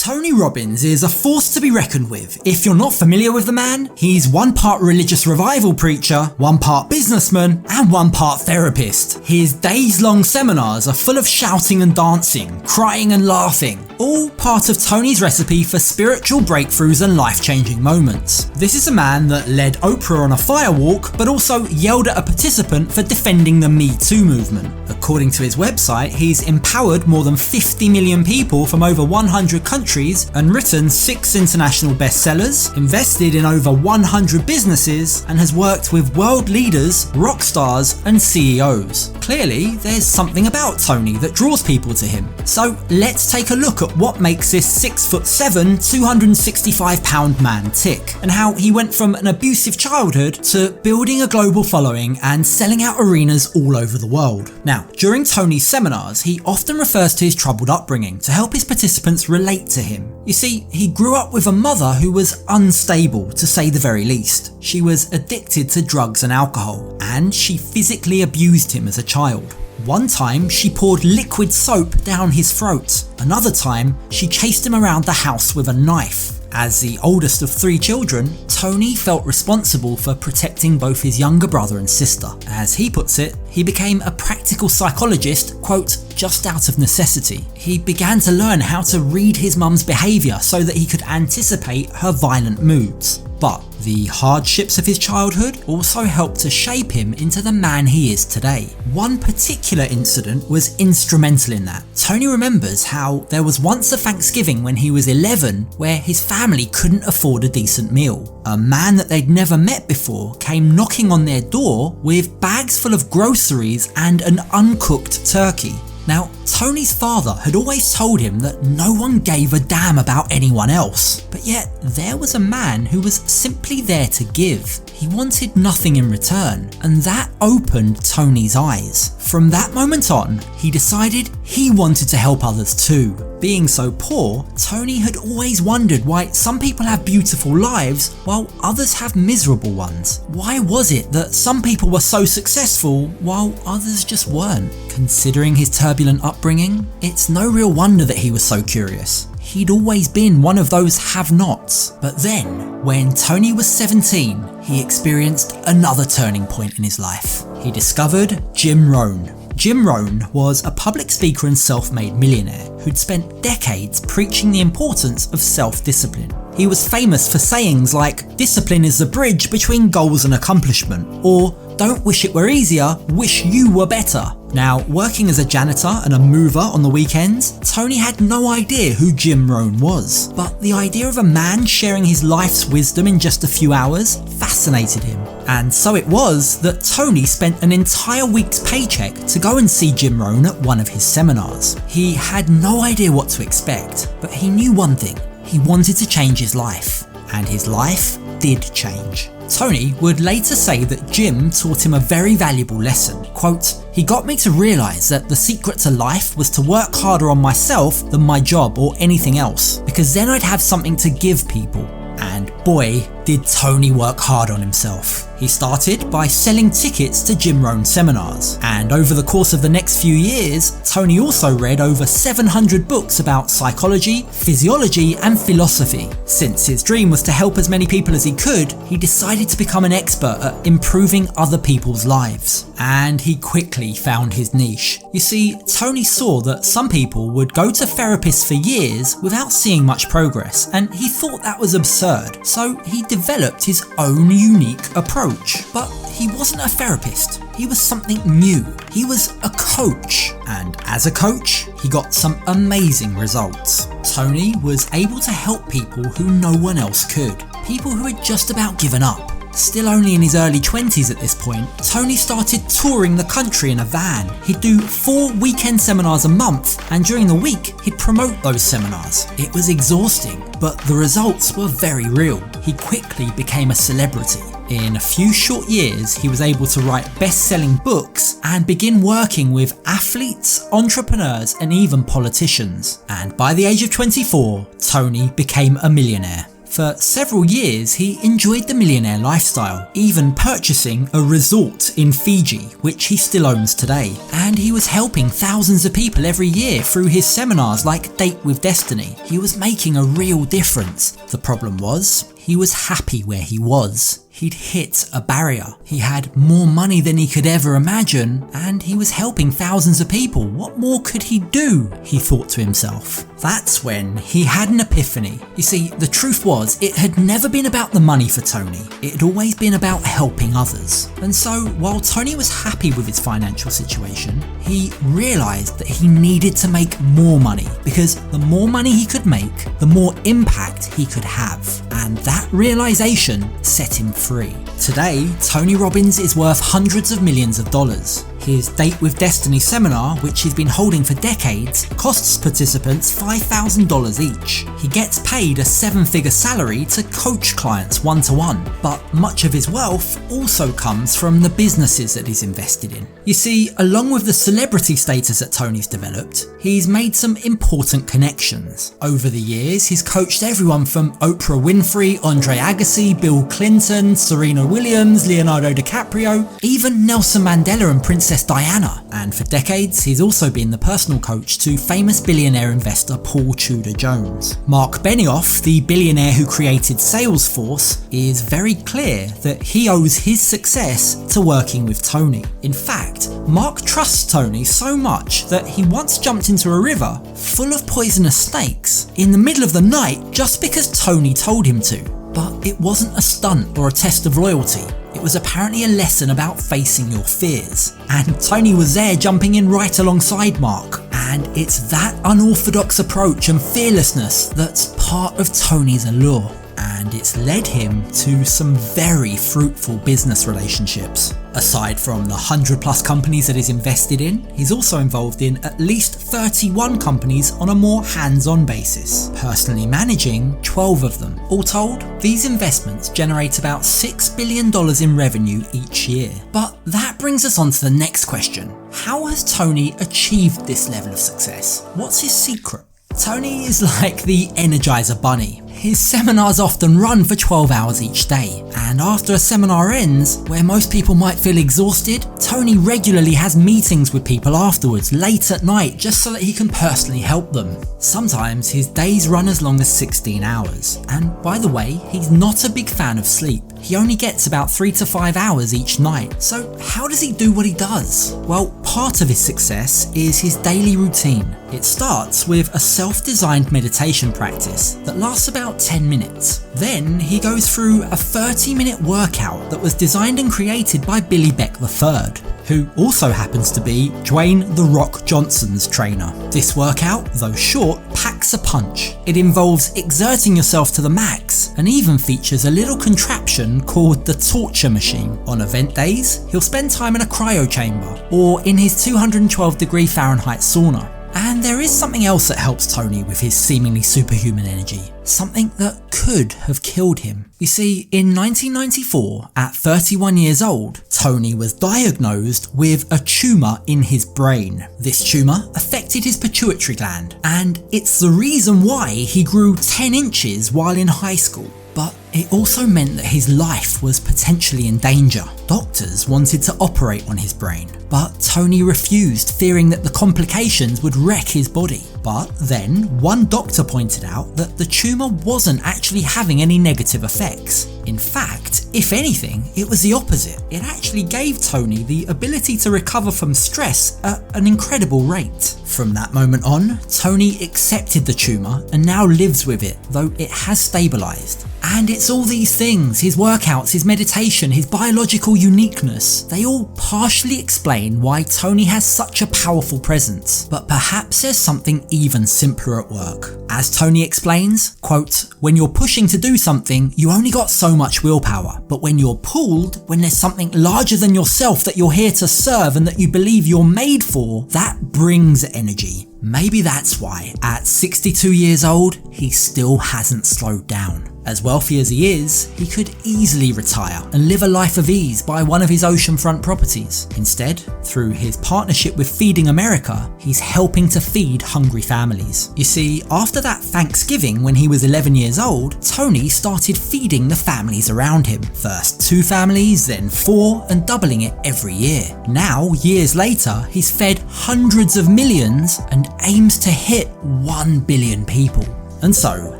Tony Robbins is a force to be reckoned with. If you're not familiar with the man, he's one part religious revival preacher, one part businessman, and one part therapist. His days-long seminars are full of shouting and dancing, crying and laughing, all part of Tony's recipe for spiritual breakthroughs and life-changing moments. This is a man that led Oprah on a firewalk, but also yelled at a participant for defending the Me Too movement. According to his website, he's empowered more than 50 million people from over 100 countries and written 6 international bestsellers, invested in over 100 businesses, and has worked with world leaders, rock stars, and CEOs. Clearly, there's something about Tony that draws people to him. So let's take a look at what makes this 6'7", 265-pound man tick, and how he went from an abusive childhood to building a global following and selling out arenas all over the world. Now, during Tony's seminars, he often refers to his troubled upbringing to help his participants relate to him. You see, he grew up with a mother who was unstable, to say the very least. She was addicted to drugs and alcohol, and she physically abused him as a child. One time, she poured liquid soap down his throat. Another time, she chased him around the house with a knife. As the oldest of 3 children, Tony felt responsible for protecting both his younger brother and sister. As he puts it, he became a practical psychologist, quote, just out of necessity. He began to learn how to read his mum's behaviour so that he could anticipate her violent moods. But the hardships of his childhood also helped to shape him into the man he is today. One particular incident was instrumental in that. Tony remembers how there was once a Thanksgiving when he was 11 where his family couldn't afford a decent meal. A man that they'd never met before came knocking on their door with bags full of groceries and an uncooked turkey. Now, Tony's father had always told him that no one gave a damn about anyone else, but yet there was a man who was simply there to give. He wanted nothing in return, and that opened Tony's eyes. From that moment on, he decided he wanted to help others too. Being so poor, Tony had always wondered why some people have beautiful lives while others have miserable ones. Why was it that some people were so successful while others just weren't? Considering his turbulent upbringing, it's no real wonder that he was so curious. He'd always been one of those have-nots. But then, when Tony was 17, he experienced another turning point in his life. He discovered Jim Rohn. Jim Rohn was a public speaker and self-made millionaire who'd spent decades preaching the importance of self-discipline. He was famous for sayings like, "Discipline is the bridge between goals and accomplishment," or "Don't wish it were easier, wish you were better." Now, working as a janitor and a mover on the weekends, Tony had no idea who Jim Rohn was. But the idea of a man sharing his life's wisdom in just a few hours fascinated him. And so it was that Tony spent an entire week's paycheck to go and see Jim Rohn at one of his seminars. He had no idea what to expect, but he knew one thing. He wanted to change his life. And his life did change. Tony would later say that Jim taught him a very valuable lesson. Quote, "He got me to realise that the secret to life was to work harder on myself than my job or anything else, because then I'd have something to give people." And boy, did Tony work hard on himself. He started by selling tickets to Jim Rohn seminars, and over the course of the next few years, Tony also read over 700 books about psychology, physiology, and philosophy. Since his dream was to help as many people as he could, he decided to become an expert at improving other people's lives. And he quickly found his niche. You see, Tony saw that some people would go to therapists for years without seeing much progress, and he thought that was absurd. So he developed his own unique approach. But he wasn't a therapist. He was something new. He was a coach. And as a coach, he got some amazing results. Tony was able to help people who no one else could. People who had just about given up. Still only in his early 20s at this point, Tony started touring the country in a van. He'd do 4 weekend seminars a month, and during the week, he'd promote those seminars. It was exhausting, but the results were very real. He quickly became a celebrity. In a few short years, he was able to write best-selling books and begin working with athletes, entrepreneurs, and even politicians. And by the age of 24, Tony became a millionaire. For several years, he enjoyed the millionaire lifestyle, even purchasing a resort in Fiji, which he still owns today. And he was helping thousands of people every year through his seminars like Date with Destiny. He was making a real difference. The problem was, he was happy where he was. He'd hit a barrier. He had more money than he could ever imagine, and he was helping thousands of people. What more could he do? He thought to himself. That's when he had an epiphany. You see, the truth was, it had never been about the money for Tony. It had always been about helping others. And so, while Tony was happy with his financial situation, he realised that he needed to make more money, because the more money he could make, the more impact he could have. And that realisation set him free. Today, Tony Robbins is worth hundreds of millions of dollars. His Date with Destiny seminar, which he's been holding for decades, costs participants $5,000 each. He gets paid a 7-figure salary to coach clients one-to-one, but much of his wealth also comes from the businesses that he's invested in. You see, along with the celebrity status that Tony's developed, he's made some important connections. Over the years, he's coached everyone from Oprah Winfrey, Andre Agassi, Bill Clinton, Serena Williams, Leonardo DiCaprio, even Nelson Mandela and Princess Diana. And for decades, he's also been the personal coach to famous billionaire investor Paul Tudor Jones. Mark Benioff, the billionaire who created Salesforce, is very clear that he owes his success to working with Tony. In fact, Mark trusts Tony so much that he once jumped into a river full of poisonous snakes in the middle of the night just because Tony told him to. But it wasn't a stunt or a test of loyalty. It was apparently a lesson about facing your fears. And Tony was there jumping in right alongside Mark. And it's that unorthodox approach and fearlessness that's part of Tony's allure. And it's led him to some very fruitful business relationships. Aside from the 100+ companies that he's invested in, he's also involved in at least 31 companies on a more hands-on basis, personally managing 12 of them. All told, these investments generate about $6 billion in revenue each year. But that brings us on to the next question. How has Tony achieved this level of success? What's his secret? Tony is like the Energizer Bunny. His seminars often run for 12 hours each day, and after a seminar ends, where most people might feel exhausted, Tony regularly has meetings with people afterwards, late at night, just so that he can personally help them. Sometimes his days run as long as 16 hours, and by the way, he's not a big fan of sleep. He only gets about 3 to 5 hours each night. So how does he do what he does? Well, part of his success is his daily routine. It starts with a self-designed meditation practice that lasts about 10 minutes. Then he goes through a 30-minute workout that was designed and created by Billy Beck III, who also happens to be Dwayne "The Rock" Johnson's trainer. This workout, though short, packs a punch. It involves exerting yourself to the max and even features a little contraption called the torture machine. On event days, he'll spend time in a cryo chamber or in his 212-degree Fahrenheit sauna. And there is something else that helps Tony with his seemingly superhuman energy. Something that could have killed him. You see, in 1994, at 31 years old, Tony was diagnosed with a tumour in his brain. This tumour affected his pituitary gland, and it's the reason why he grew 10 inches while in high school. But it also meant that his life was potentially in danger. Doctors wanted to operate on his brain, but Tony refused, fearing that the complications would wreck his body. But then, one doctor pointed out that the tumour wasn't actually having any negative effects. In fact, if anything, it was the opposite. It actually gave Tony the ability to recover from stress at an incredible rate. From that moment on, Tony accepted the tumour and now lives with it, though it has stabilised. And it's all these things, his workouts, his meditation, his biological uniqueness, they all partially explain why Tony has such a powerful presence. But perhaps there's something even simpler at work. As Tony explains, quote, "When you're pushing to do something, you only got so much willpower. But when you're pulled, when there's something larger than yourself that you're here to serve and that you believe you're made for, that brings energy." Maybe that's why, at 62 years old, he still hasn't slowed down. As wealthy as he is, he could easily retire and live a life of ease by one of his oceanfront properties. Instead, through his partnership with Feeding America, he's helping to feed hungry families. You see, after that Thanksgiving when he was 11 years old, Tony started feeding the families around him. First 2 families, then 4, and doubling it every year. Now, years later, he's fed hundreds of millions and aims to hit 1 billion people. And so,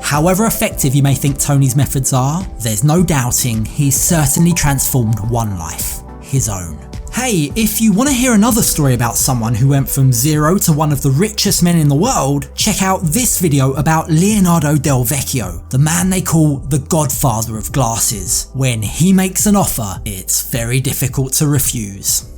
however effective you may think Tony's methods are, there's no doubting he's certainly transformed one life, his own. Hey, if you want to hear another story about someone who went from zero to one of the richest men in the world, check out this video about Leonardo Del Vecchio, the man they call the godfather of glasses. When he makes an offer, it's very difficult to refuse.